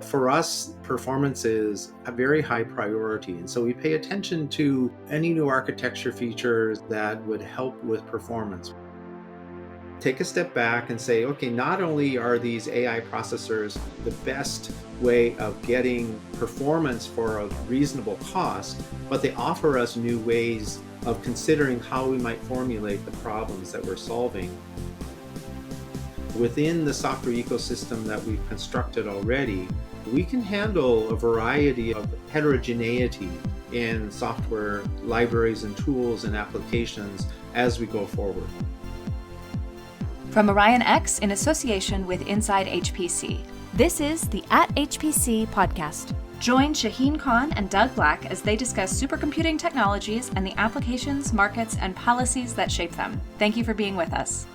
For us, performance is a very high priority. And so we pay attention to any new architecture features that would help with performance. Take a step back and say, okay, not only are these AI processors the best way of getting performance for a reasonable cost, but they offer us new ways of considering how we might formulate the problems that we're solving. Within the software ecosystem that we've constructed already, we can handle a variety of heterogeneity in software libraries and tools and applications as we go forward. From Orion X in association with Inside HPC, this is the At HPC podcast. Join Shaheen Khan and Doug Black as they discuss supercomputing technologies and the applications, markets, and policies that shape them. Thank you for being with us.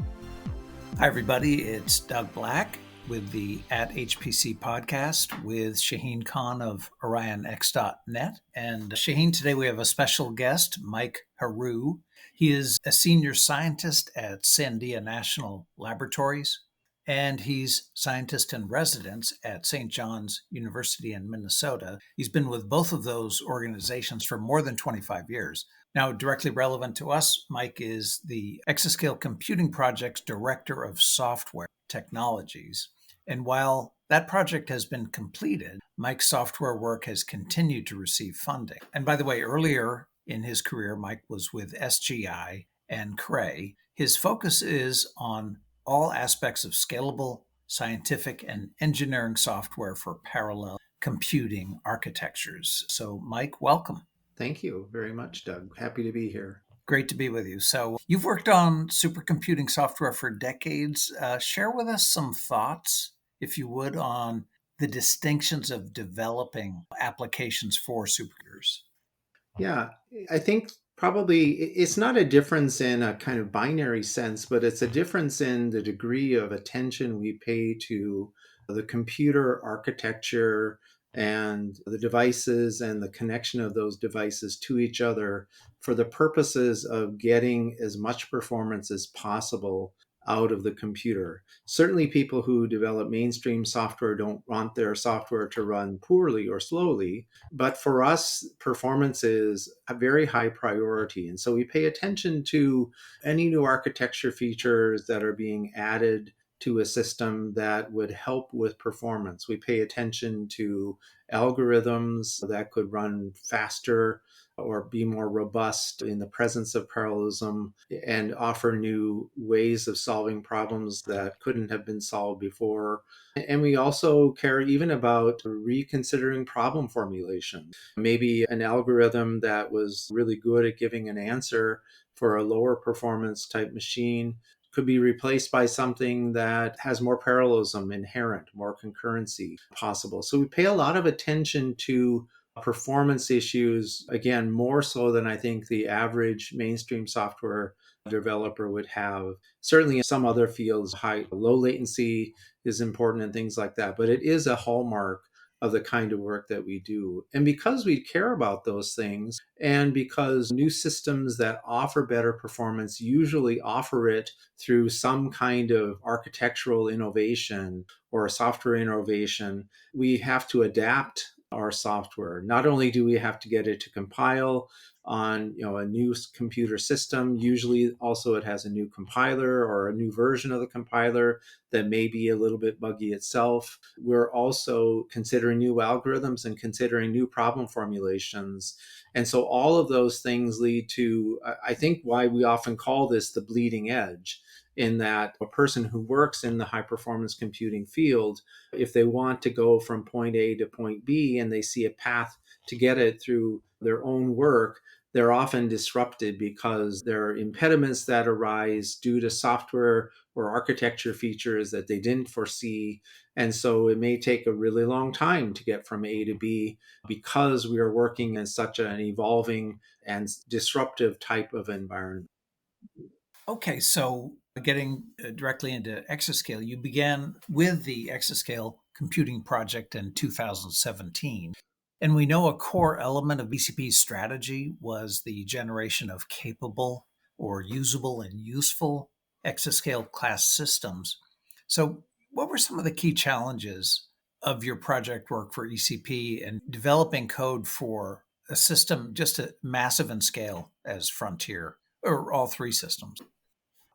Hi, everybody. It's Doug Black with the At HPC podcast with Shaheen Khan of OrionX.net. And Shaheen, today we have a special guest, Mike Heroux. He is a senior scientist at Sandia National Laboratories, and he's scientist in residence at St. John's University in Minnesota. He's been with both of those organizations for more than 25 years. Now, directly relevant to us, Mike is the Exascale Computing Project's Director of Software Technologies. And while that project has been completed, Mike's software work has continued to receive funding. And by the way, earlier in his career, Mike was with SGI and Cray. His focus is on all aspects of scalable scientific and engineering software for parallel computing architectures. So, Mike, welcome. Thank you very much, Doug. Happy to be here. Great to be with you. So you've worked on supercomputing software for decades. Share with us some thoughts, if you would, on the distinctions of developing applications for supercomputers. Yeah, I think probably it's not a difference in a kind of binary sense, but it's a difference in the degree of attention we pay to the computer architecture and the devices and the connection of those devices to each other for the purposes of getting as much performance as possible out of the computer. Certainly people who develop mainstream software don't want their software to run poorly or slowly, but for us, performance is a very high priority. And so we pay attention to any new architecture features that are being added to a system that would help with performance. We pay attention to algorithms that could run faster or be more robust in the presence of parallelism and offer new ways of solving problems that couldn't have been solved before. And we also care even about reconsidering problem formulation. Maybe an algorithm that was really good at giving an answer for a lower performance type machine could be replaced by something that has more parallelism inherent, more concurrency possible. So we pay a lot of attention to performance issues, again, more so than I think the average mainstream software developer would have. Certainly in some other fields, low latency is important and things like that, but it is a hallmark of the kind of work that we do. And because we care about those things, and because new systems that offer better performance usually offer it through some kind of architectural innovation or software innovation, we have to adapt our software. Not only do we have to get it to compile on a new computer system, usually also it has a new compiler or a new version of the compiler that may be a little bit buggy itself. We're also considering new algorithms and considering new problem formulations. And so all of those things lead to, I think, why we often call this the bleeding edge, in that a person who works in the high performance computing field, if they want to go from point A to point B and they see a path to get it through their own work, they're often disrupted because there are impediments that arise due to software or architecture features that they didn't foresee. And so it may take a really long time to get from A to B because we are working in such an evolving and disruptive type of environment. Okay, so getting directly into Exascale, you began with the Exascale Computing Project in 2017. And we know a core element of ECP's strategy was the generation of capable or usable and useful exascale class systems. So what were some of the key challenges of your project work for ECP and developing code for a system just massive in scale as Frontier, or all three systems?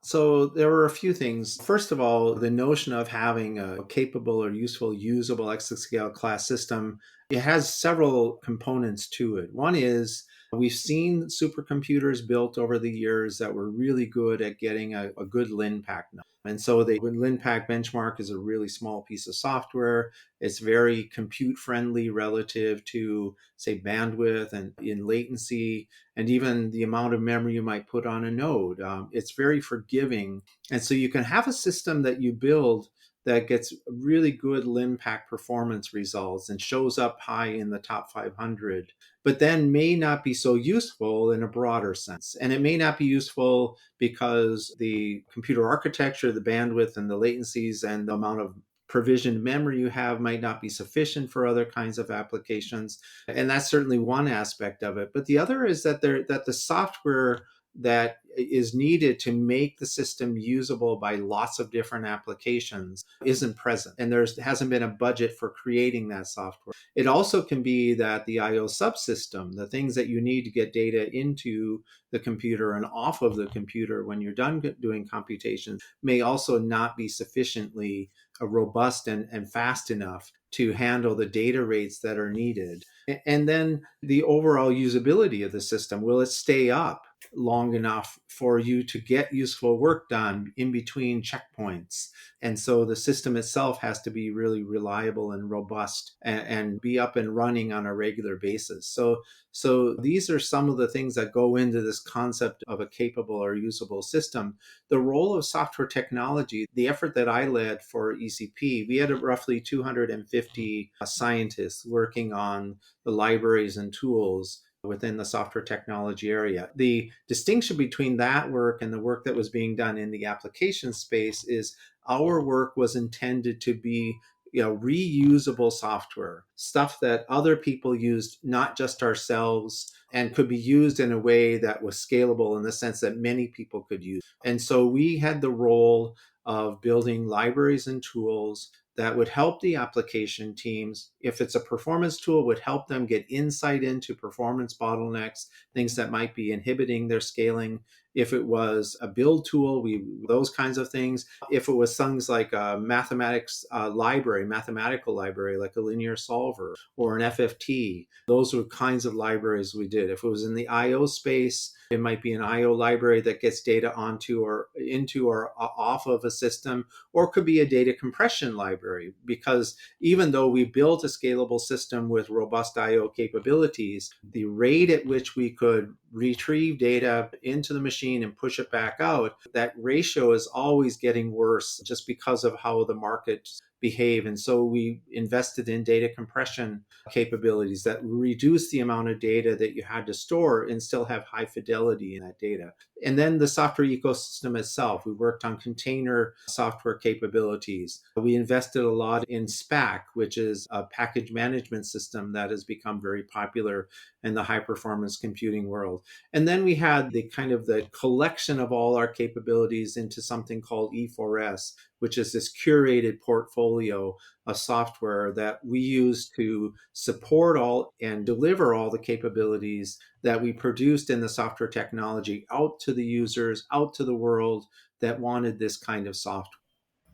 So there were a few things. First of all, the notion of having a capable or useful, usable exascale class system, it has several components to it. One is we've seen supercomputers built over the years that were really good at getting a good LinPack number. And so the LinPack benchmark is a really small piece of software. It's very compute friendly relative to, say, bandwidth and in latency, and even the amount of memory you might put on a node. It's very forgiving. And so you can have a system that you build that gets really good LinPack performance results and shows up high in the top 500, but then may not be so useful in a broader sense. And it may not be useful because the computer architecture, the bandwidth and the latencies and the amount of provisioned memory you have might not be sufficient for other kinds of applications. And that's certainly one aspect of it. But the other is that the software that is needed to make the system usable by lots of different applications isn't present. And there hasn't been a budget for creating that software. It also can be that the IO subsystem, the things that you need to get data into the computer and off of the computer when you're done doing computations, may also not be sufficiently robust and fast enough to handle the data rates that are needed. And then the overall usability of the system, will it stay up long enough for you to get useful work done in between checkpoints? And so the system itself has to be really reliable and robust and be up and running on a regular basis. So these are some of the things that go into this concept of a capable or usable system. The role of software technology, the effort that I led for ECP, we had roughly 250 scientists working on the libraries and tools within the software technology area. The distinction between that work and the work that was being done in the application space is our work was intended to be reusable software, stuff that other people used, not just ourselves, and could be used in a way that was scalable in the sense that many people could use. And so we had the role of building libraries and tools that would help the application teams. If it's a performance tool, would help them get insight into performance bottlenecks, things that might be inhibiting their scaling. If it was a build tool, those kinds of things. If it was things like a mathematical library, like a linear solver or an FFT, those were kinds of libraries we did. If it was in the IO space, it might be an IO library that gets data onto or into or off of a system, or it could be a data compression library, because even though we built a scalable system with robust IO capabilities, the rate at which we could retrieve data into the machine and push it back out, that ratio is always getting worse just because of how the market behave. And so we invested in data compression capabilities that reduce the amount of data that you had to store and still have high fidelity in that data. And then the software ecosystem itself, we worked on container software capabilities. We invested a lot in SPAC, which is a package management system that has become very popular in the high performance computing world. And then we had the kind of the collection of all our capabilities into something called E4S, which is this curated portfolio of software that we use to support all and deliver all the capabilities that we produced in the software technology out to the users, out to the world that wanted this kind of software.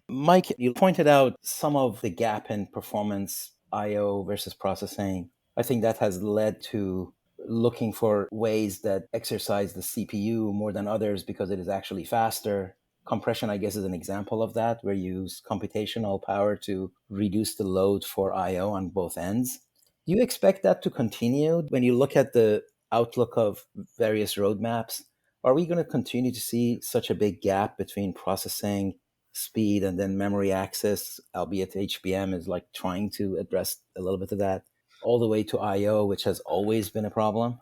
Mike, you pointed out some of the gap in performance IO versus processing. I think that has led to looking for ways that exercise the CPU more than others because it is actually faster. Compression, I guess, is an example of that, where you use computational power to reduce the load for IO on both ends. Do you expect that to continue when you look at the outlook of various roadmaps? Are we going to continue to see such a big gap between processing speed and then memory access, albeit HBM is like trying to address a little bit of that, all the way to IO, which has always been a problem?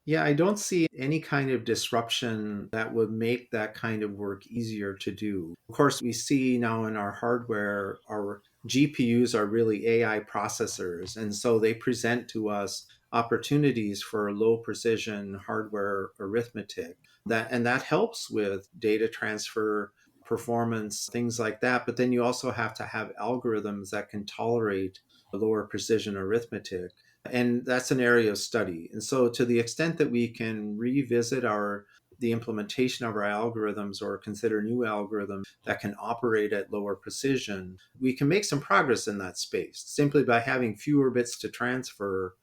Yeah, I don't see any kind of disruption that would make that kind of work easier to do. Of course, we see now in our hardware, our GPUs are really AI processors. And so they present to us opportunities for low precision hardware arithmetic. And that helps with data transfer performance, things like that. But then you also have to have algorithms that can tolerate lower precision arithmetic. And that's an area of study. And so to the extent that we can revisit the implementation of our algorithms or consider new algorithms that can operate at lower precision, we can make some progress in that space simply by having fewer bits to transfer,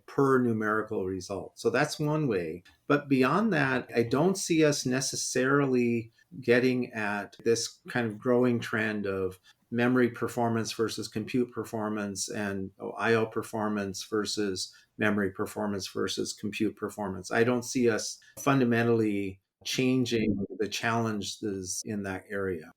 per numerical result. So that's one way. But beyond that, I don't see us necessarily getting at this kind of growing trend of memory performance versus compute performance and IO performance versus memory performance versus compute performance. I don't see us fundamentally changing the challenges in that area.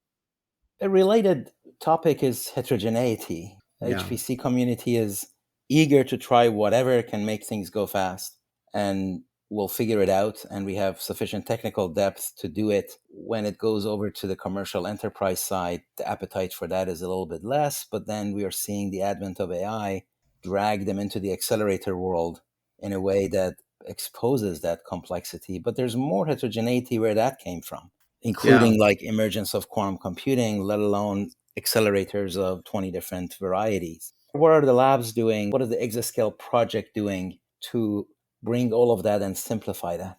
A related topic is heterogeneity. Yeah. HPC community is eager to try whatever can make things go fast, and we'll figure it out, and we have sufficient technical depth to do it. When it goes over to the commercial enterprise side, the appetite for that is a little bit less, but then we are seeing the advent of AI drag them into the accelerator world in a way that exposes that complexity. But there's more heterogeneity where that came from, Yeah. including like emergence of quantum computing, let alone accelerators of 20 different varieties. What are the labs doing? What is the Exascale project doing to bring all of that and simplify that?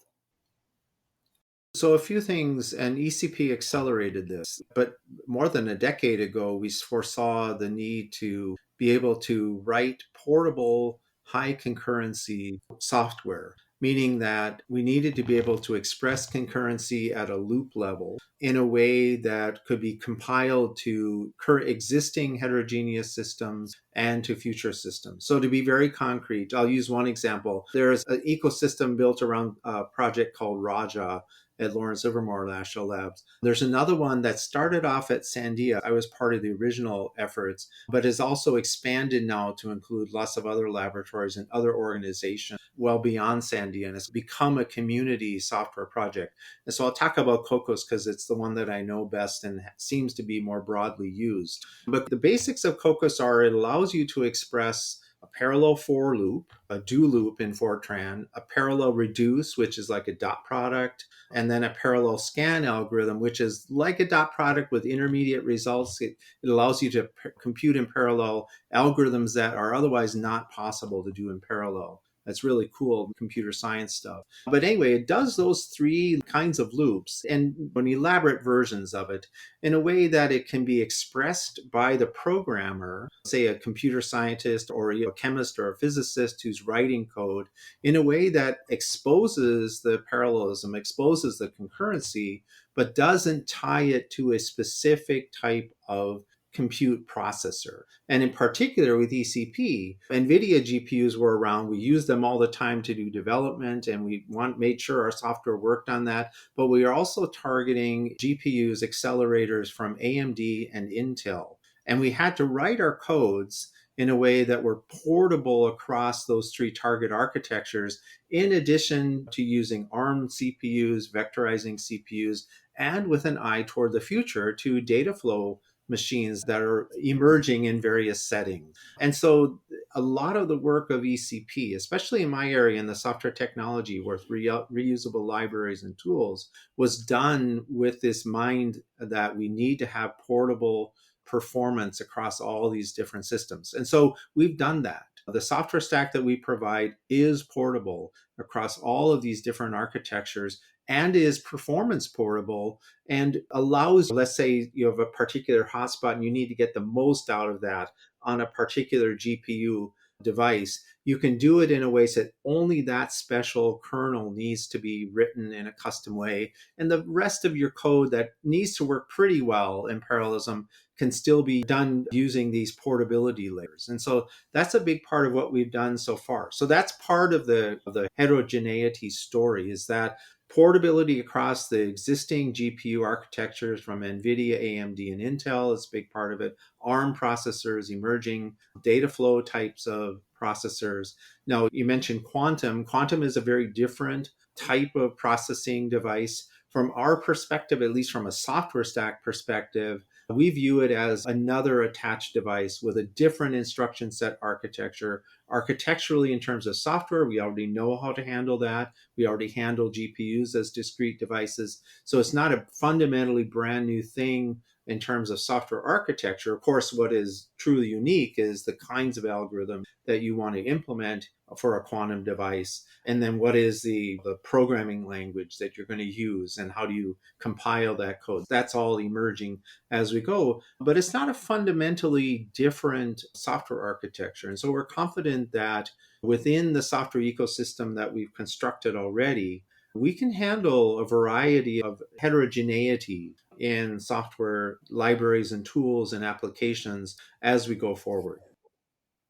So a few things, and ECP accelerated this, but more than a decade ago, we foresaw the need to be able to write portable, high concurrency software, meaning that we needed to be able to express concurrency at a loop level in a way that could be compiled to current existing heterogeneous systems and to future systems. So to be very concrete, I'll use one example. There's an ecosystem built around a project called Raja at Lawrence Livermore National Labs. There's another one that started off at Sandia. I was part of the original efforts, but has also expanded now to include lots of other laboratories and other organizations well beyond Sandia, and it's become a community software project. And so I'll talk about COCOS because it's the one that I know best and seems to be more broadly used. But the basics of COCOS are it allows you to express a parallel for loop, a do loop in Fortran, a parallel reduce, which is like a dot product, and then a parallel scan algorithm, which is like a dot product with intermediate results. It allows you to compute in parallel algorithms that are otherwise not possible to do in parallel. That's really cool computer science stuff. But anyway, it does those three kinds of loops and elaborate versions of it in a way that it can be expressed by the programmer, say a computer scientist or a chemist or a physicist who's writing code, in a way that exposes the parallelism, exposes the concurrency, but doesn't tie it to a specific type of compute processor. And in particular with ECP, NVIDIA GPUs were around. We used them all the time to do development, and we made sure our software worked on that. But we are also targeting GPUs, accelerators from AMD and Intel. And we had to write our codes in a way that were portable across those three target architectures, in addition to using ARM CPUs, vectorizing CPUs, and with an eye toward the future to data flow machines that are emerging in various settings. And so a lot of the work of ECP, especially in my area in the software technology with reusable libraries and tools, was done with this mind that we need to have portable performance across all these different systems. And so we've done that. The software stack that we provide is portable across all of these different architectures and is performance portable and allows, let's say you have a particular hotspot and you need to get the most out of that on a particular GPU device, you can do it in a way so that only that special kernel needs to be written in a custom way. And the rest of your code that needs to work pretty well in parallelism can still be done using these portability layers. And so that's a big part of what we've done so far. So that's part of the heterogeneity story, is that portability across the existing GPU architectures from NVIDIA, AMD, and Intel is a big part of it. ARM processors, emerging data flow types of processors. Now, you mentioned quantum. Quantum is a very different type of processing device. From our perspective, at least from a software stack perspective, we view it as another attached device with a different instruction set architecture architecturally in terms of software, we already know how to handle that. We already handle GPUs as discrete devices. So it's not a fundamentally brand new thing in terms of software architecture. Of course, what is truly unique is the kinds of algorithms that you want to implement for a quantum device. And then what is the programming language that you're going to use and how do you compile that code? That's all emerging as we go. But it's not a fundamentally different software architecture. And so we're confident that within the software ecosystem that we've constructed already, we can handle a variety of heterogeneity in software libraries and tools and applications as we go forward.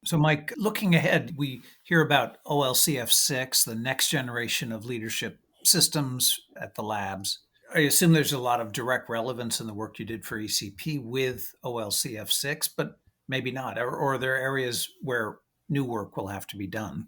So, Mike, looking ahead, we hear about OLCF6, the next generation of leadership systems at the labs. I assume there's a lot of direct relevance in the work you did for ECP with OLCF6, but maybe not. Or are there areas where new work will have to be done?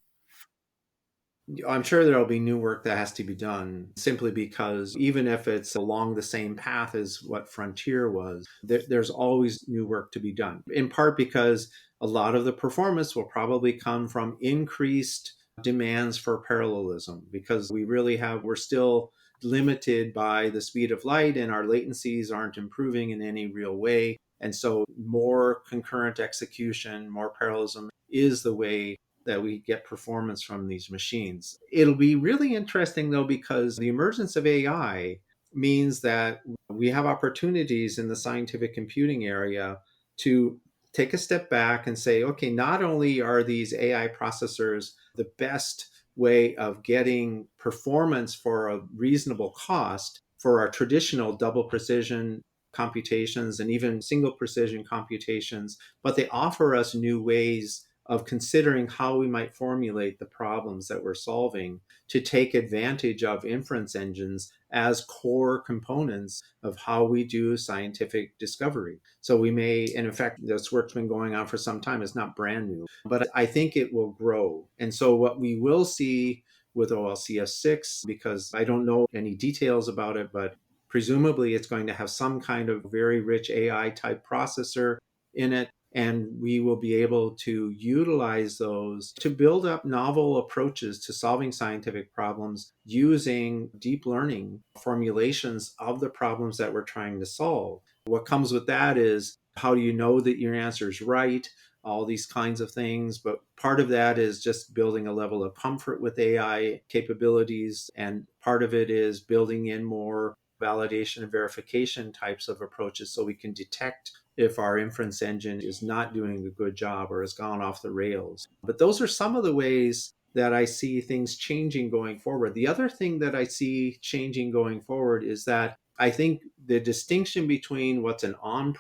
I'm sure there'll be new work that has to be done simply because even if it's along the same path as what Frontier was, there's always new work to be done. In part because a lot of the performance will probably come from increased demands for parallelism because we're still limited by the speed of light and our latencies aren't improving in any real way. And so more concurrent execution, more parallelism is the way that we get performance from these machines. It'll be really interesting though, because the emergence of AI means that we have opportunities in the scientific computing area to take a step back and say, okay, not only are these AI processors the best way of getting performance for a reasonable cost for our traditional double precision computations and even single precision computations, but they offer us new ways of considering how we might formulate the problems that we're solving to take advantage of inference engines as core components of how we do scientific discovery. So we may, and in fact, this work's been going on for some time. It's not brand new, but I think it will grow. And so what we will see with OLCS6, because I don't know any details about it, but presumably it's going to have some kind of very rich AI type processor in it. And we will be able to utilize those to build up novel approaches to solving scientific problems using deep learning formulations of the problems that we're trying to solve. What comes with that is how do you know that your answer is right? All these kinds of things. But part of that is just building a level of comfort with AI capabilities. And part of it is building in more validation and verification types of approaches so we can detect if our inference engine is not doing a good job or has gone off the rails. But those are some of the ways that I see things changing going forward. The other thing that I see changing going forward is that I think the distinction between what's an on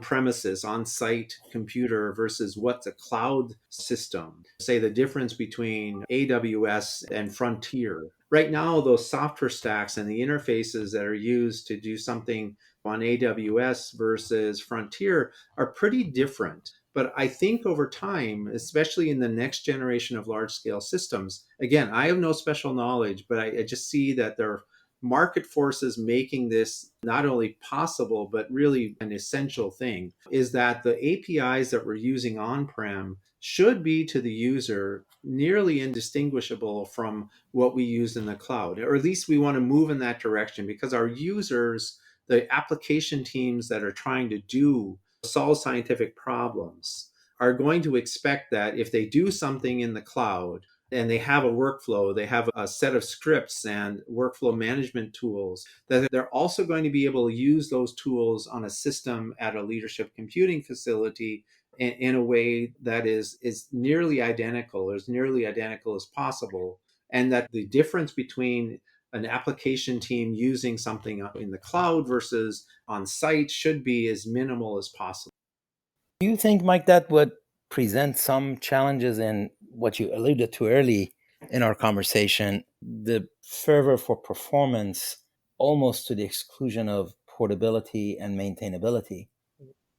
premises, on site computer versus what's a cloud system, say the difference between AWS and Frontier. Right now, those software stacks and the interfaces that are used to do something on AWS versus Frontier are pretty different. But I think over time, especially in the next generation of large scale systems, again, I have no special knowledge, but I just see that there are market forces making this not only possible, but really an essential thing is that the APIs that we're using on prem should be to the user nearly indistinguishable from what we use in the cloud, or at least we want to move in that direction because our users, the application teams that are trying to solve scientific problems, are going to expect that if they do something in the cloud and they have a workflow, they have a set of scripts and workflow management tools, that they're also going to be able to use those tools on a system at a leadership computing facility in a way that is nearly identical, or as nearly identical as possible. And that the difference between an application team using something in the cloud versus on site should be as minimal as possible. Do you think, Mike, that would present some challenges in what you alluded to early in our conversation, the fervor for performance almost to the exclusion of portability and maintainability?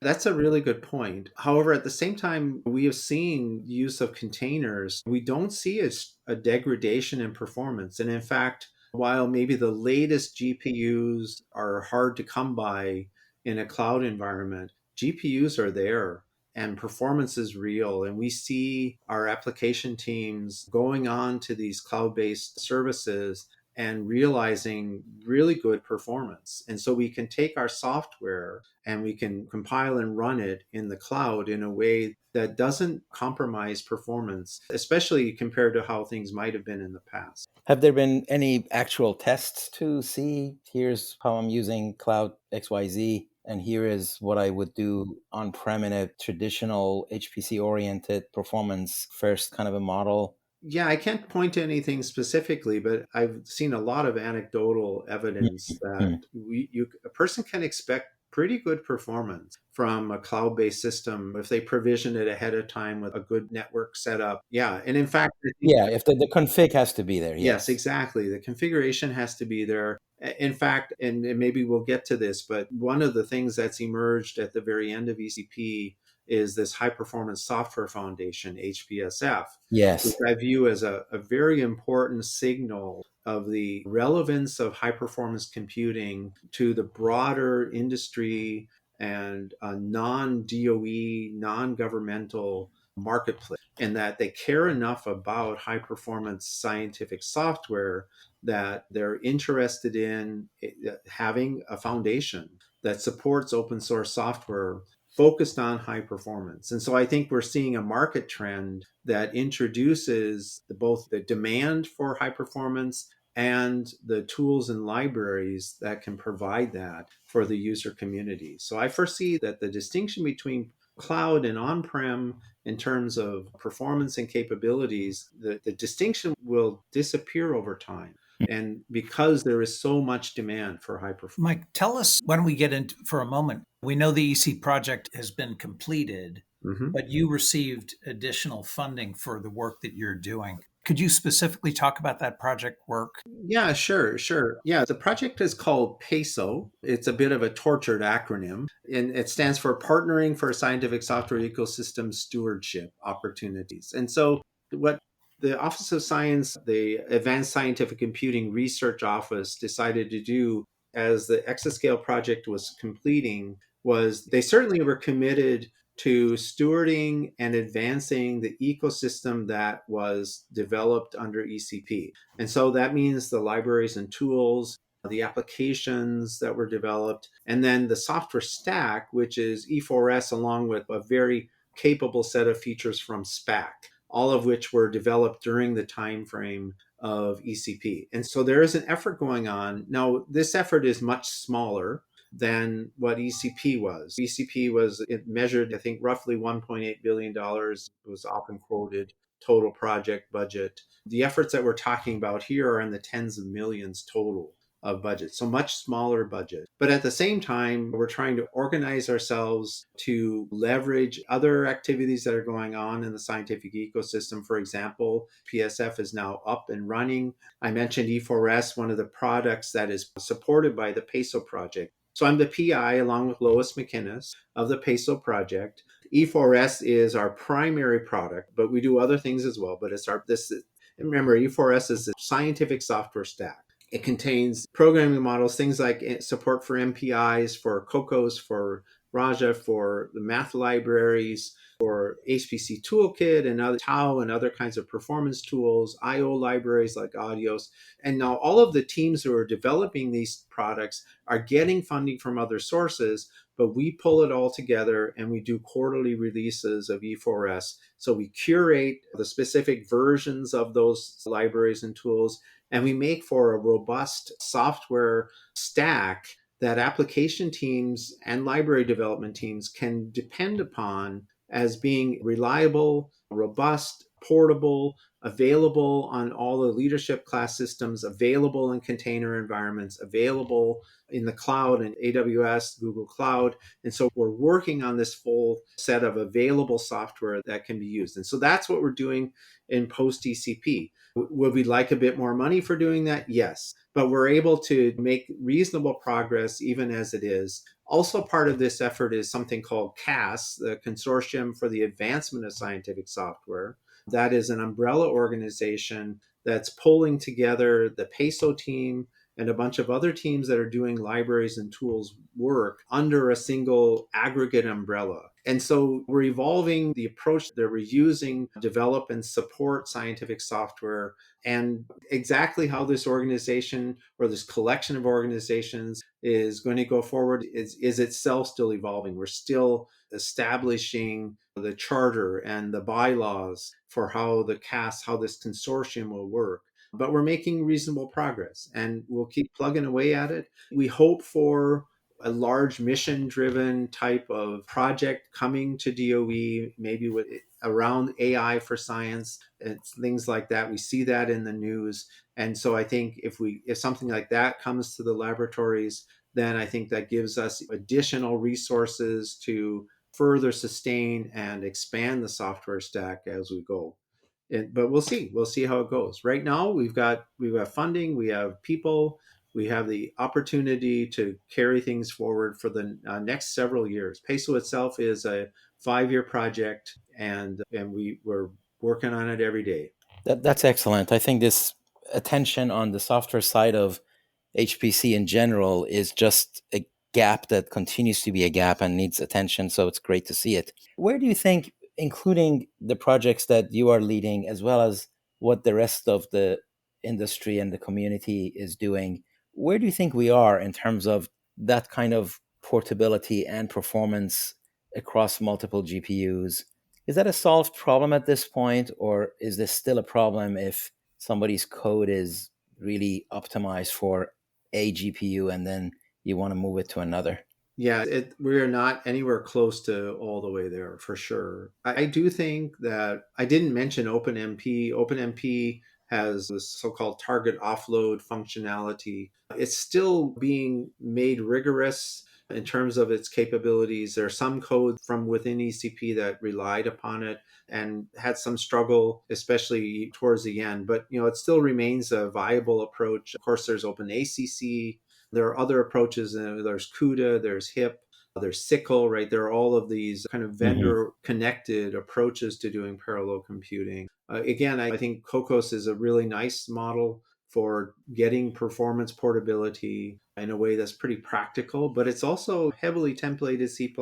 That's a really good point. However, at the same time, we have seen use of containers. We don't see a degradation in performance. And in fact, while maybe the latest GPUs are hard to come by in a cloud environment, GPUs are there. and performance is real. And we see our application teams going on to these cloud-based services and realizing really good performance. And so we can take our software and we can compile and run it in the cloud in a way that doesn't compromise performance, especially compared to how things might have been in the past. Have there been any actual tests to see, here's how I'm using cloud XYZ, and here is what I would do on-prem in a traditional HPC-oriented performance first kind of a model? Yeah, I can't point to anything specifically, but I've seen a lot of anecdotal evidence that Mhm. a person can expect pretty good performance from a cloud-based system if they provision it ahead of time with a good network setup. Yeah, and in fact, I think Yeah, if the config has to be there, yes, yes. exactly. The configuration has to be there. In fact, and maybe we'll get to this, but one of the things that's emerged at the very end of ECP is this high performance software foundation, HPSF, which Yes. I view as a very important signal of the relevance of high performance computing to the broader industry and non DOE, non governmental marketplace, and that they care enough about high performance scientific software that they're interested in having a foundation that supports open source software focused on high performance. And so I think we're seeing a market trend that introduces both the demand for high performance and the tools and libraries that can provide that for the user community. So I foresee that the distinction between cloud and on-prem in terms of performance and capabilities, the distinction will disappear over time. And because there is so much demand for high performance. Mike, tell us, why don't we get into for a moment? We know the EC project has been completed, Mhm. but you received additional funding for the work that you're doing. Could you specifically talk about that project work? Yeah, sure, sure. Yeah, the project is called PESO. It's a bit of a tortured acronym, and it stands for Partnering for Scientific Software Ecosystem Stewardship Opportunities. And so, what the Office of Science, the Advanced Scientific Computing Research Office, decided to do as the exascale project was completing was they certainly were committed to stewarding and advancing the ecosystem that was developed under ECP. And so that means the libraries and tools, the applications that were developed, and then the software stack, which is E4S, along with a very capable set of features from SPAC, all of which were developed during the time frame of ECP. And so there is an effort going on. Now, this effort is much smaller than what ECP was. ECP was, it measured, I think, roughly $1.8 billion. It was often quoted total project budget. The efforts that we're talking about here are in the tens of millions total of budget, so much smaller budget. But at the same time, we're trying to organize ourselves to leverage other activities that are going on in the scientific ecosystem. For example, PSF is now up and running. I mentioned E4S, one of the products that is supported by the PESO project. So I'm the PI, along with Lois McInnes, of the PESO project. E4S is our primary product, but we do other things as well. But it's our this. Remember, E4S is a scientific software stack. It contains programming models, things like support for MPIs, for COCOs, for Raja, for the math libraries, for HPC Toolkit and other Tau and other kinds of performance tools, IO libraries like Audios. And now all of the teams who are developing these products are getting funding from other sources, but we pull it all together and we do quarterly releases of E4S. So we curate the specific versions of those libraries and tools, and we make for a robust software stack that application teams and library development teams can depend upon as being reliable, robust, portable, available on all the leadership class systems, available in container environments, available in the cloud and AWS, Google Cloud. And so we're working on this full set of available software that can be used. And so that's what we're doing in post ECP. Would we like a bit more money for doing that? Yes. But we're able to make reasonable progress even as it is. Also, part of this effort is something called CAS, the Consortium for the Advancement of Scientific Software. That is an umbrella organization that's pulling together the PESO team and a bunch of other teams that are doing libraries and tools work under a single aggregate umbrella. And so we're evolving the approach that we're using, develop and support scientific software, and exactly how this organization or this collection of organizations is going to go forward is itself still evolving. We're still establishing the charter and the bylaws for how how this consortium will work. But we're making reasonable progress and we'll keep plugging away at it. We hope for a large mission driven type of project coming to DOE, maybe with around AI for science and things like that. We see that in the news. And so I think if something like that comes to the laboratories, then I think that gives us additional resources to further sustain and expand the software stack as we go. But we'll see. We'll see how it goes. Right now, we've got funding, we have people, we have the opportunity to carry things forward for the next several years. Peso itself is a 5-year project, and we're working on it every day. That's excellent. I think this attention on the software side of HPC in general is just a gap that continues to be a gap and needs attention. So it's great to see it. Where do you think, including the projects that you are leading, as well as what the rest of the industry and the community is doing, where do you think we are in terms of that kind of portability and performance across multiple GPUs? Is that a solved problem at this point, or is this still a problem if somebody's code is really optimized for a GPU and then you want to move it to another? Yeah, we're not anywhere close to all the way there for sure. I do think that I didn't mention OpenMP. OpenMP has this so-called target offload functionality. It's still being made rigorous in terms of its capabilities. There's some code from within ECP that relied upon it and had some struggle, especially towards the end. But it still remains a viable approach. Of course, there's OpenACC. There are other approaches. There's CUDA, there's HIP, there's SICL, right? There are all of these kind of Hmm. vendor connected approaches to doing parallel computing. Again, I think Cocos is a really nice model for getting performance portability in a way that's pretty practical, but it's also heavily templated C++.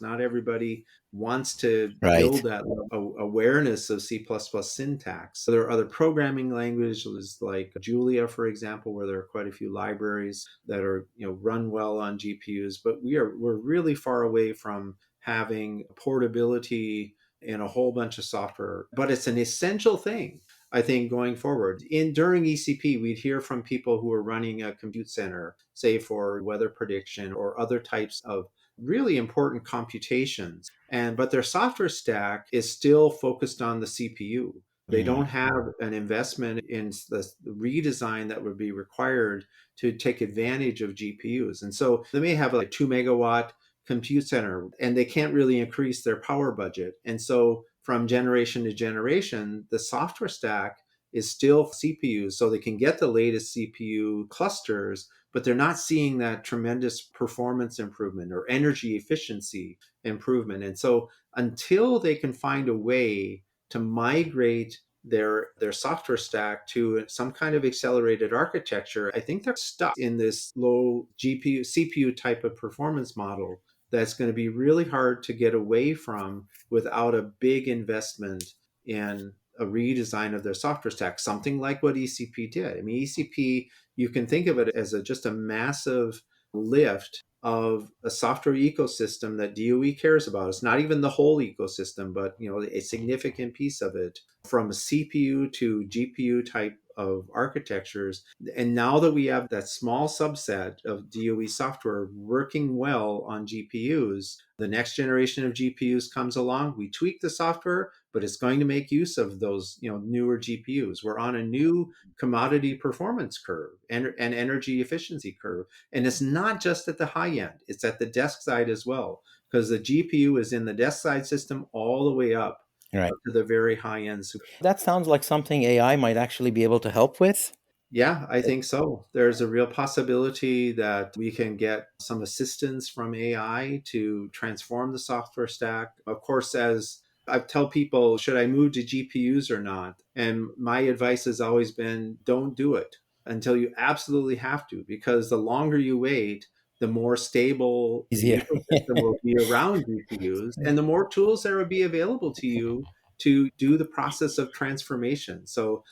Not everybody wants to Right. build that awareness of C++ syntax. So there are other programming languages like Julia, for example, where there are quite a few libraries that are run well on GPUs, but we're really far away from having portability in a whole bunch of software. But it's an essential thing, I think, going forward. During ECP, we'd hear from people who are running a compute center, say for weather prediction or other types of really important computations. But their software stack is still focused on the CPU. They don't Mm. have an investment in the redesign that would be required to take advantage of GPUs. And so they may have a 2 megawatt compute center and they can't really increase their power budget. And so from generation to generation, the software stack is still CPUs. So they can get the latest CPU clusters, but they're not seeing that tremendous performance improvement or energy efficiency improvement. And so until they can find a way to migrate their software stack to some kind of accelerated architecture, I think they're stuck in this low GPU CPU type of performance model that's going to be really hard to get away from without a big investment in a redesign of their software stack, something like what ECP did. I mean, ECP, you can think of it as just a massive lift of a software ecosystem that DOE cares about. It's not even the whole ecosystem, but a significant piece of it, from a CPU to GPU type of architectures. And now that we have that small subset of DOE software working well on GPUs, the next generation of GPUs comes along. We tweak the software, but it's going to make use of those newer GPUs. We're on a new commodity performance curve and energy efficiency curve. And it's not just at the high end, it's at the desk side as well, because the GPU is in the desk side system all the way up Right. to the very high end. That sounds like something AI might actually be able to help with. Yeah, I think so. There's a real possibility that we can get some assistance from AI to transform the software stack. Of course, as I tell people, should I move to GPUs or not? And my advice has always been don't do it. until you absolutely have to, because the longer you wait, the more stable the Easier. ecosystem will be around GPUs, and the more tools there will be available to you to do the process of transformation. So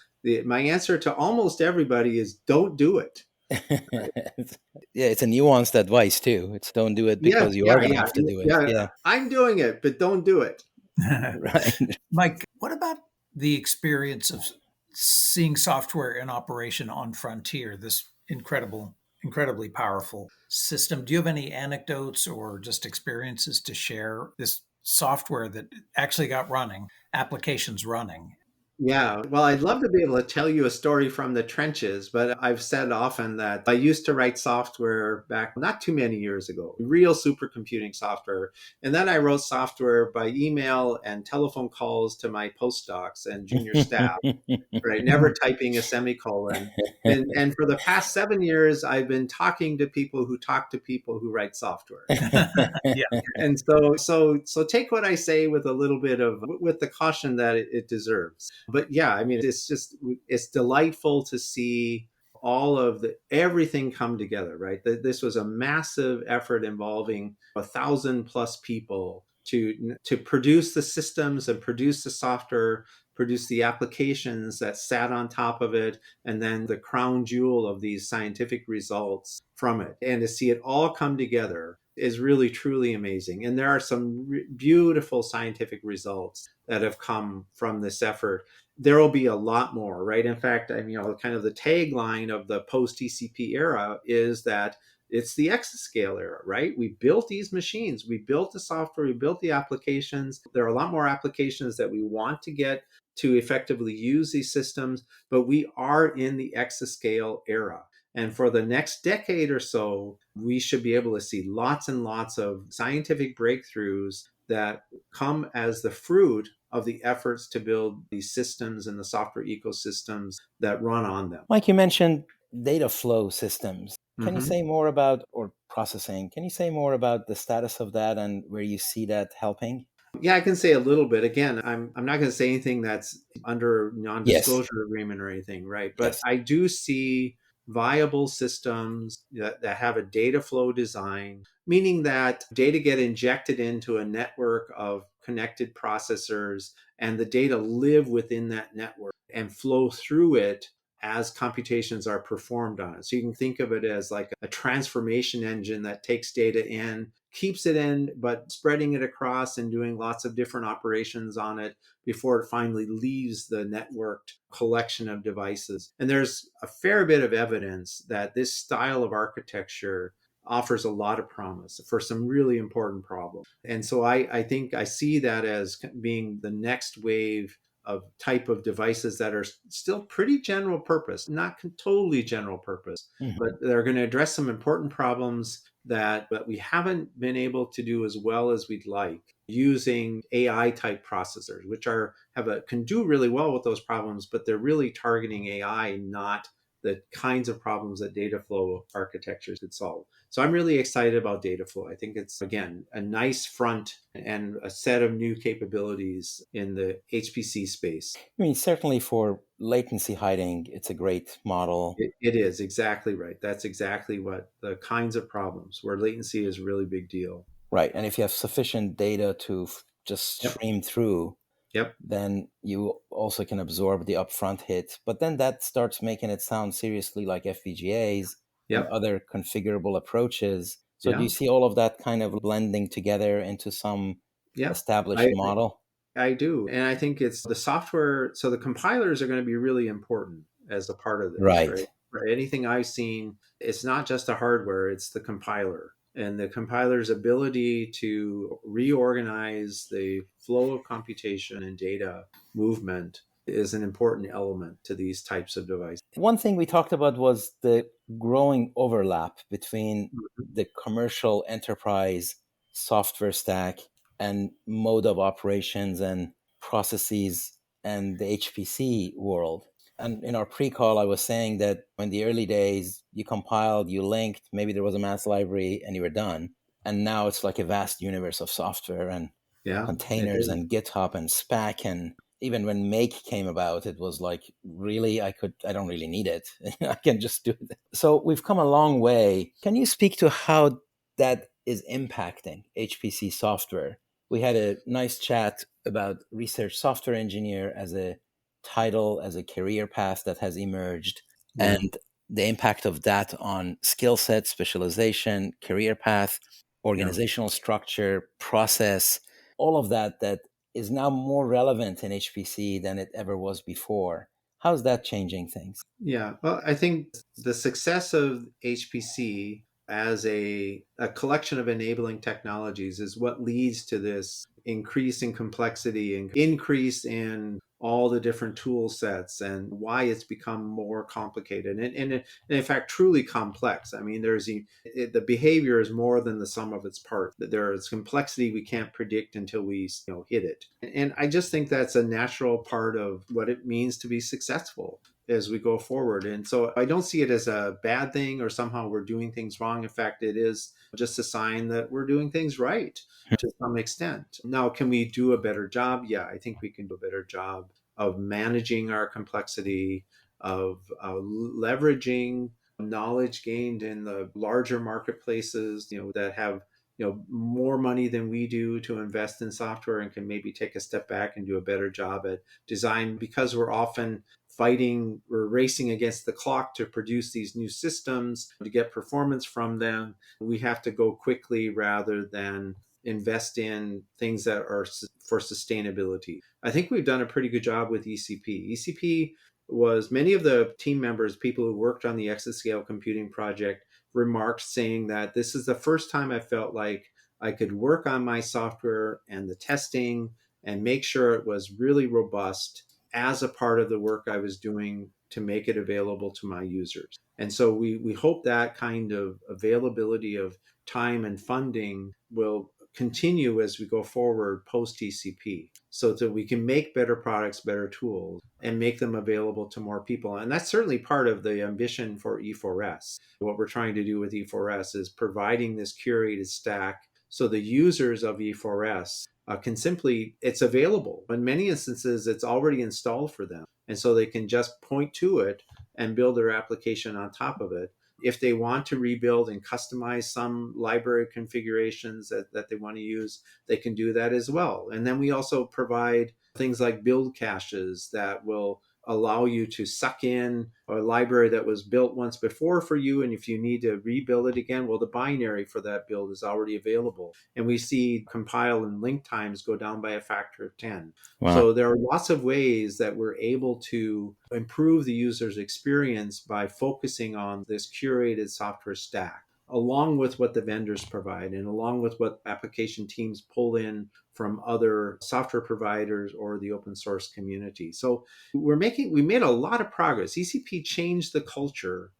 my answer to almost everybody is don't do it. Yeah, it's a nuanced advice too. It's don't do it Yes, because you are yeah, going to yeah, have to do it. yeah. Yeah, I'm doing it, but don't do it. right. Mike, what about the experience of seeing software in operation on Frontier, this incredibly powerful system? Do you have any anecdotes or just experiences to share this software that actually got running, applications running? Yeah, well, I'd love to be able to tell you a story from the trenches, but I've said often that I used to write software back not too many years ago, real supercomputing software. And then I wrote software by email and telephone calls to my postdocs and junior staff, right? Never typing a semicolon. And for the past 7 years, I've been talking to people who talk to people who write software. Yeah. And so take what I say with a little bit of with the caution that it deserves. But yeah, I mean, it's delightful to see all of the everything come together, right? This was a massive effort involving 1,000+ people to produce the systems and produce the software, produce the applications that sat on top of it, and then the crown jewel of these scientific results from it. And to see it all come together is really truly amazing. And there are some beautiful scientific results that have come from this effort. There will be a lot more, right? In fact, I mean, kind of the tagline of the post ECP era is that it's the exascale era, right? We built these machines, we built the software, we built the applications. There are a lot more applications that we want to get to effectively use these systems, but we are in the exascale era. And for the next decade or so, we should be able to see lots and lots of scientific breakthroughs that come as the fruit of the efforts to build these systems and the software ecosystems that run on them. Mike, you mentioned data flow systems. Can you Mm-hmm. say more about, or processing, can you say more about the status of that and where you see that helping? Yeah, I can say a little bit. Again, I'm not going to say anything that's under Yes, non-disclosure agreement or anything, right? But yes. I do see viable systems that have a data flow design, meaning that data get injected into a network of connected processors and the data live within that network and flow through it as computations are performed on it. So you can think of it as like a transformation engine that takes data in, keeps it in, but spreading it across and doing lots of different operations on it before it finally leaves the networked collection of devices. And there's a fair bit of evidence that this style of architecture offers a lot of promise for some really important problems. And so I think I see that as being the next wave of type of devices that are still pretty general purpose, not totally general purpose, Mhm. but they're going to address some important problems that we haven't been able to do as well as we'd like using AI type processors, which can do really well with those problems, but they're really targeting AI, not the kinds of problems that data flow architectures could solve. So I'm really excited about data flow. I think it's, again, a nice front and a set of new capabilities in the HPC space. I mean, certainly for latency hiding, it's a great model. It is exactly right. That's exactly what the kinds of problems where latency is a really big deal. Right. And if you have sufficient data to just Yep. stream through, Yep. then you also can absorb the upfront hit. But then that starts making it sound seriously like FPGAs and Yep. other configurable approaches. So do Yeah. you see all of that kind of blending together into some Yeah. established I, model? I do. And I think it's the software. So the compilers are going to be really important as a part of this, right? Right. For anything I've seen, it's not just the hardware, it's the compiler. And the compiler's ability to reorganize the flow of computation and data movement is an important element to these types of devices. One thing we talked about was the growing overlap between Mhm. the commercial enterprise software stack and mode of operations and processes and the HPC world. And in our pre-call, I was saying that in the early days, you compiled, you linked, maybe there was a mass library, and you were done. And now it's like a vast universe of software and Yeah, it containers is. and GitHub and Spack and even when Make came about, it was like, really, I don't really need it. I can just do it. So we've come a long way. Can you speak to how that is impacting HPC software? We had a nice chat about research software engineer as a title, as a career path that has emerged, Yeah. and the impact of that on skill set, specialization, career path, Yeah. organizational structure, process, all of that is now more relevant in HPC than it ever was before. How's that changing things? Yeah, well, I think the success of HPC as a collection of enabling technologies is what leads to this increase in complexity and increase in all the different tool sets and why it's become more complicated and in fact truly complex. I mean, the behavior is more than the sum of its parts. There is complexity we can't predict until we hit it. And I just think that's a natural part of what it means to be successful as we go forward. And so I don't see it as a bad thing or somehow we're doing things wrong. In fact, it is just a sign that we're doing things right to some extent. Now, can we do a better job? Yeah, I think we can do a better job of managing our complexity, of leveraging knowledge gained in the larger marketplaces, that have more money than we do to invest in software and can maybe take a step back and do a better job at design because we're often we're racing against the clock to produce these new systems, to get performance from them. We have to go quickly rather than invest in things that are for sustainability. I think we've done a pretty good job with ECP. ECP was many of the team members, people who worked on the exascale computing project, remarked saying that this is the first time I felt like I could work on my software and the testing and make sure it was really robust as a part of the work I was doing to make it available to my users. And so we hope that kind of availability of time and funding will continue as we go forward post ECP so that we can make better products, better tools, and make them available to more people. And that's certainly part of the ambition for E4S. What we're trying to do with E4S is providing this curated stack so the users of E4S it's available. In many instances, it's already installed for them. And so they can just point to it and build their application on top of it. If they want to rebuild and customize some library configurations that they want to use, they can do that as well. And then we also provide things like build caches that will allow you to suck in a library that was built once before for you. And if you need to rebuild it again, well, the binary for that build is already available. And we see compile and link times go down by a factor of 10. Wow. So there are lots of ways that we're able to improve the user's experience by focusing on this curated software stack, along with what the vendors provide and along with what application teams pull in from other software providers or the open source community. So we made a lot of progress. ECP changed the culture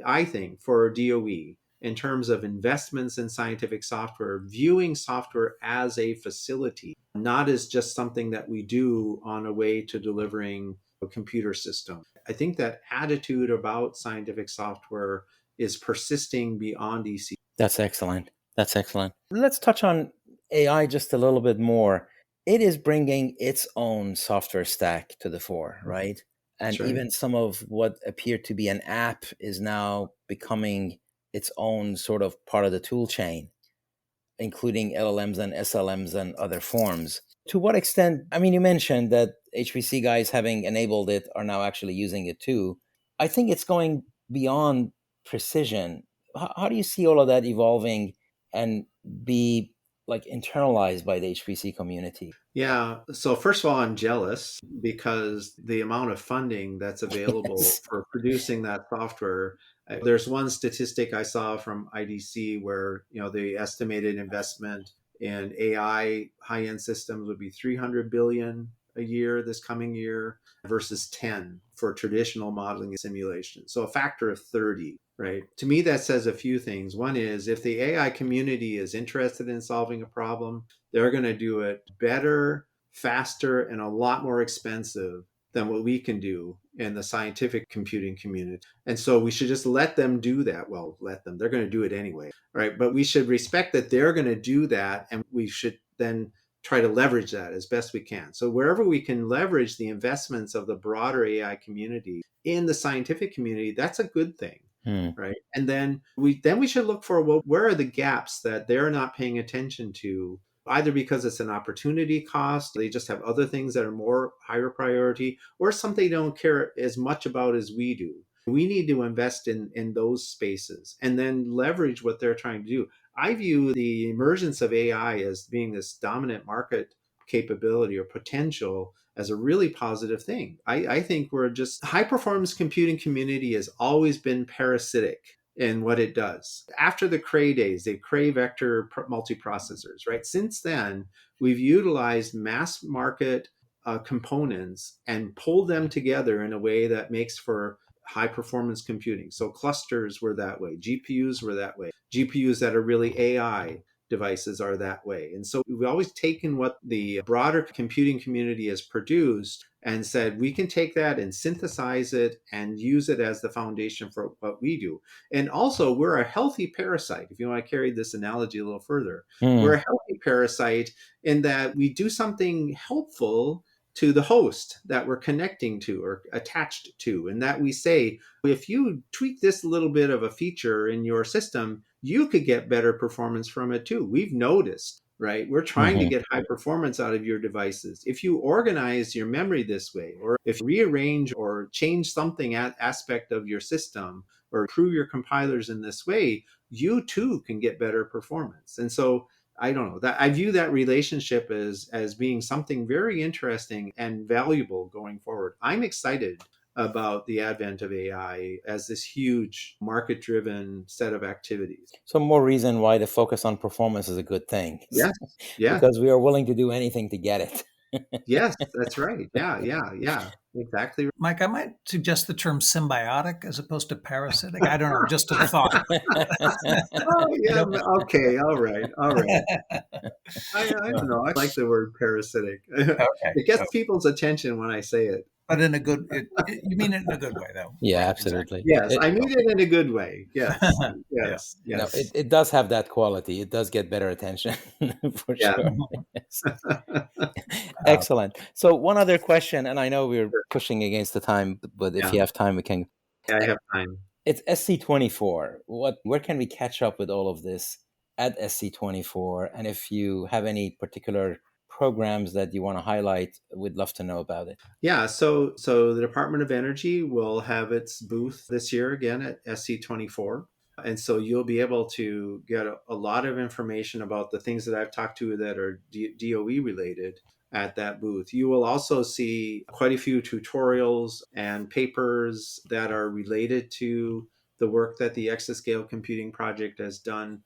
I think, for DOE in terms of investments in scientific software, viewing software as a facility, not as just something that we do on a way to delivering a computer system. I think that attitude about scientific software is persisting beyond ECP. That's excellent. That's excellent. Let's touch on AI just a little bit more. It is bringing its own software stack to the fore, right? That's And right. even some of what appeared to be an app is now becoming its own sort of part of the tool chain, including LLMs and SLMs and other forms. To what extent, I mean, you mentioned that HPC guys having enabled it are now actually using it too. I think it's going beyond precision. How do you see all of that evolving and be like internalized by the HPC community? Yeah. So first of all, I'm jealous because the amount of funding that's available Yes. for producing that software. There's one statistic I saw from IDC where the estimated investment in AI high-end systems would be 300 billion a year this coming year versus 10 for traditional modeling and simulation. So a factor of 30. Right. To me, that says a few things. One is if the AI community is interested in solving a problem, they're going to do it better, faster, and a lot more expensive than what we can do in the scientific computing community. And so we should just let them do that. Well, let them, they're going to do it anyway. Right. But we should respect that they're going to do that. And we should then try to leverage that as best we can. So wherever we can leverage the investments of the broader AI community in the scientific community, that's a good thing. Hmm. Right. And then we should look for, well, where are the gaps that they're not paying attention to, either because it's an opportunity cost, they just have other things that are more higher priority, or something they don't care as much about as we do. We need to invest in those spaces and then leverage what they're trying to do. I view the emergence of AI as being this dominant market capability or potential as a really positive thing. I think we're just, high performance computing community has always been parasitic in what it does. After the Cray days, the Cray vector multiprocessors, right? Since then, we've utilized mass market components and pulled them together in a way that makes for high performance computing. So clusters were that way, GPUs were that way, GPUs that are really AI devices are that way. And so we've always taken what the broader computing community has produced and said, we can take that and synthesize it and use it as the foundation for what we do. And also, we're a healthy parasite. If you want to carry this analogy a little further, Hmm. we're a healthy parasite in that we do something helpful to the host that we're connecting to or attached to, and that we say, if you tweak this little bit of a feature in your system, you could get better performance from it too. We've noticed, right? We're trying to Hmm. get high performance out of your devices. If you organize your memory this way, or if you rearrange or change something aspect of your system, or improve your compilers in this way, you too can get better performance. And so I don't know, that I view that relationship as being something very interesting and valuable going forward. I'm excited about the advent of AI as this huge market driven set of activities. So more reason why the focus on performance is a good thing. Yes. Yes. Because we are willing to do anything to get it. Yes, that's right. Yeah, yeah, yeah. Exactly. Mike, I might suggest the term symbiotic as opposed to parasitic. I don't know, just a thought. Oh, You yeah. know? Okay. All right. All right. I don't know. I like the word parasitic. Okay. It gets people's attention when I say it. But in a good, you mean it in a good way, though. Yeah, Right, absolutely. Yes, I mean it in a good way. Yes. exactly. Yeah. Yes. No, Yes. it does have that quality. It does get better attention for Yeah. sure. Yes. Excellent. So one other question, and I know we're pushing against the time, but if Yeah. you have time, we can. I have time. It's SC24. Where can we catch up with all of this at SC24? And if you have any particular programs that you want to highlight, we'd love to know about it. Yeah, so the Department of Energy will have its booth this year again at SC24. And so you'll be able to get a lot of information about the things that I've talked to that are DOE related at that booth. You will also see quite a few tutorials and papers that are related to the work that the Exascale Computing Project has done.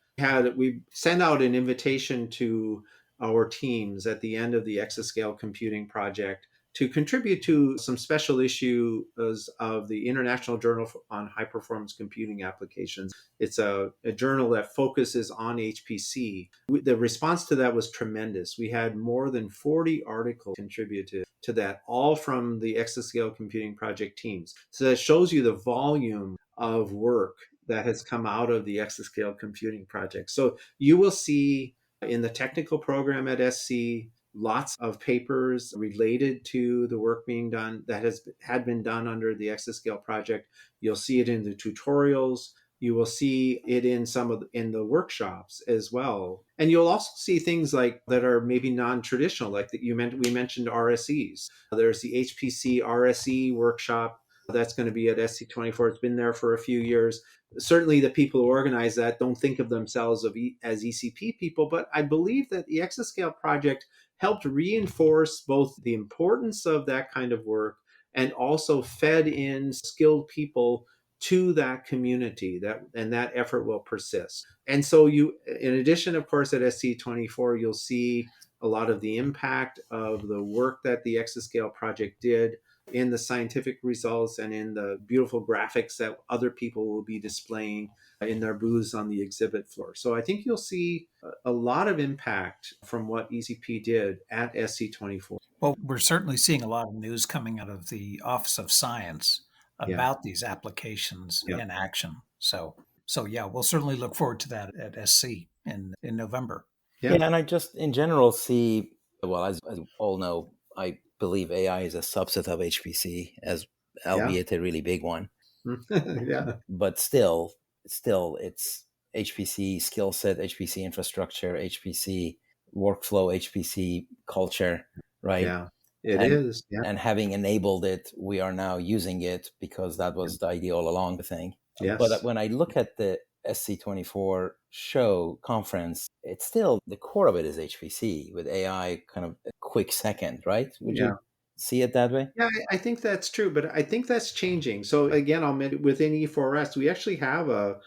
We sent out an invitation to our teams at the end of the Exascale Computing Project to contribute to some special issues of the International Journal on High Performance Computing Applications. It's a journal that focuses on HPC. The response to that was tremendous. We had more than 40 articles contributed to that, all from the Exascale Computing Project teams. So that shows you the volume of work that has come out of the Exascale Computing Project. So you will see in the technical program at SC lots of papers related to the work being done that had been done under the Exascale project. You'll see it in the tutorials. You will see it in in the workshops as well, and you'll also see things like that are maybe non-traditional, like that we mentioned RSEs. There's the HPC RSE workshop that's going to be at SC24. It's been there for a few years. Certainly the people who organize that don't think of themselves as ECP people, but I believe that the Exascale project helped reinforce both the importance of that kind of work and also fed in skilled people to that community, and that effort will persist. And so in addition, of course, at SC24, you'll see a lot of the impact of the work that the Exascale project did in the scientific results and in the beautiful graphics that other people will be displaying in their booths on the exhibit floor. So I think you'll see a lot of impact from what ECP did at SC24. Well, we're certainly seeing a lot of news coming out of the Office of Science Yeah. about these applications Yeah. in action. So yeah, we'll certainly look forward to that at SC in November. Yeah. Yeah, and I just in general see Well, as you all know, I believe AI is a subset of HPC, as Yeah. albeit a really big one. Yeah. But still, it's HPC skill set, HPC infrastructure, HPC workflow, HPC culture, right? Yeah. It And is. Yeah. and having enabled it, we are now using it because that was the idea all along, the thing. But Yes. when I look at the SC24 show conference, it's still the core of it is HPC with AI kind of a quick second, right? Would Yeah. you see it that way? Yeah, I think that's true, but I think that's changing. So again, I'll mention within E4S, we actually have a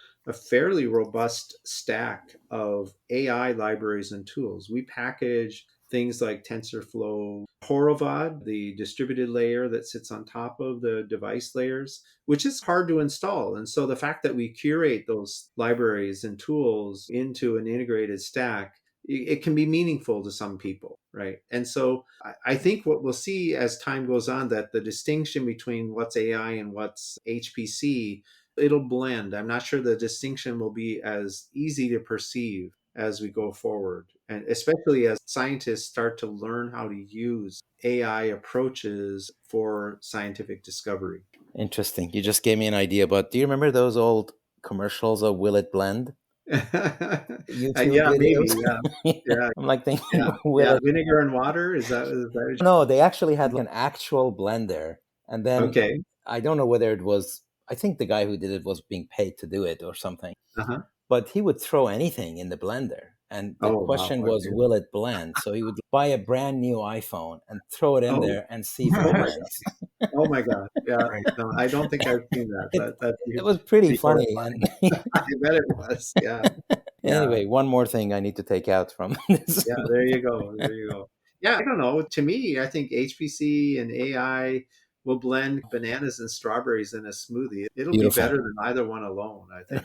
fairly robust stack of AI libraries and tools. We package things like TensorFlow, Horovod, the distributed layer that sits on top of the device layers, which is hard to install. And so the fact that we curate those libraries and tools into an integrated stack, it can be meaningful to some people, right? And so I think what we'll see as time goes on, that the distinction between what's AI and what's HPC, it'll blend. I'm not sure the distinction will be as easy to perceive as we go forward, and especially as scientists start to learn how to use AI approaches for scientific discovery. Interesting. You just gave me an idea, but do you remember those old commercials of Will It Blend? YouTube Yeah, maybe. videos? Yeah, yeah, I'm like thinking, yeah, will yeah. it? Vinegar and water. Is that No, they actually had an actual blender. And then okay? I don't know whether it was, I think the guy who did it was being paid to do it or something, Uh-huh. but he would throw anything in the blender. And the Oh wow. question was, Okay. will it blend? So he would buy a brand new iPhone and throw it in Oh, there and see if it oh my blends. Oh my God. Yeah. Right. No, I don't think I've seen that. It, That'd it was pretty be funny. And horrifying. I bet it was. Yeah. Yeah. anyway, one more thing I need to take out from this. Yeah. There you go. There you go. Yeah. I don't know. To me, I think HPC and AI will blend bananas and strawberries in a smoothie. It'll be Beautiful. better than either one alone, I think.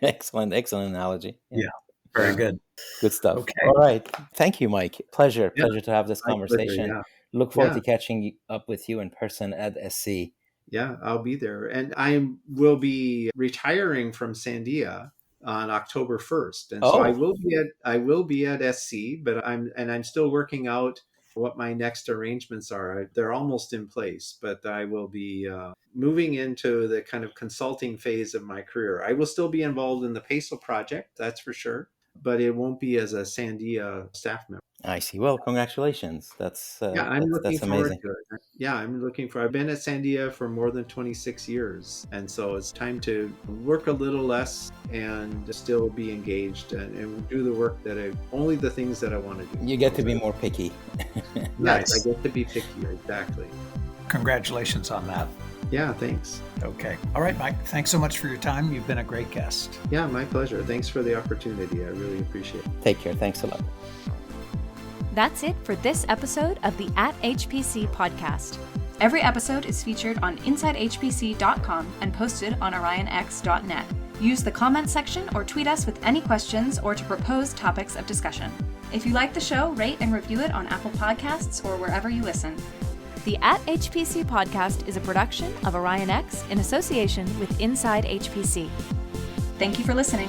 Excellent analogy. Yeah. Very Yeah. good. Good stuff. Okay. All right. Thank you, Mike. Pleasure Yeah. to have this My pleasure. conversation. Yeah. Look forward Yeah. to catching up with you in person at SC. Yeah, I'll be there. And I will be retiring from Sandia on October 1st. And so Oh, I will be at SC, but I'm still working out what my next arrangements are. They're almost in place, but I will be moving into the kind of consulting phase of my career. I will still be involved in the PESO project, that's for sure, but it won't be as a Sandia staff member. I see. Well, congratulations. Yeah, I'm looking That's forward amazing. to it. Yeah, I've been at Sandia for more than 26 years. And so it's time to work a little less and still be engaged and do the work only the things that I want to do. You get to be more picky. Yes, Nice. I get to be picky. Exactly. Congratulations on that. Yeah, thanks. Okay. All right, Mike. Thanks so much for your time. You've been a great guest. Yeah, my pleasure. Thanks for the opportunity. I really appreciate it. Take care. Thanks a lot. That's it for this episode of the At HPC podcast. Every episode is featured on InsideHPC.com and posted on OrionX.net. Use the comment section or tweet us with any questions or to propose topics of discussion. If you like the show, rate and review it on Apple Podcasts or wherever you listen. The At HPC podcast is a production of OrionX in association with Inside HPC. Thank you for listening.